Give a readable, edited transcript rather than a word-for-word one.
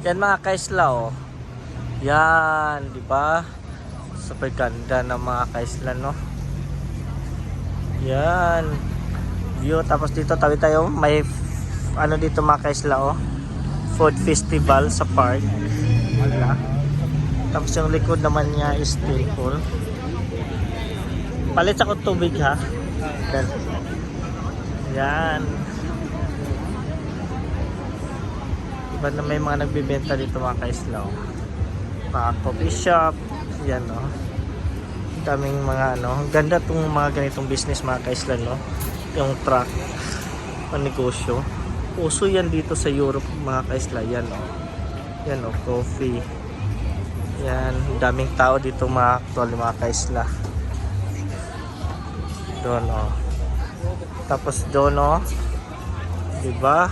Yan mga kaisla oh. Yan, di ba? Super ganda ng mga kaisla no. Yan. View tapos dito tawid tayo may ano dito mga kaisla oh. Food festival sa park. Wala. Tapos yung likod naman niya is still full. Palit ako tubig ha. Yan. Iba na may mga nagbibenta dito mga kaisla oh. Mga coffee shop. Yan oh. Daming mga ano. Ang ganda tong mga ganitong business mga kaisla no. Yung truck. Ang negosyo. Uso yan dito sa Europe mga kaisla. Yan oh. Yan oh. Coffee. Yan. Daming tao dito mga actual mga kaisla. Doon oh. Tapos doon oh. Diba?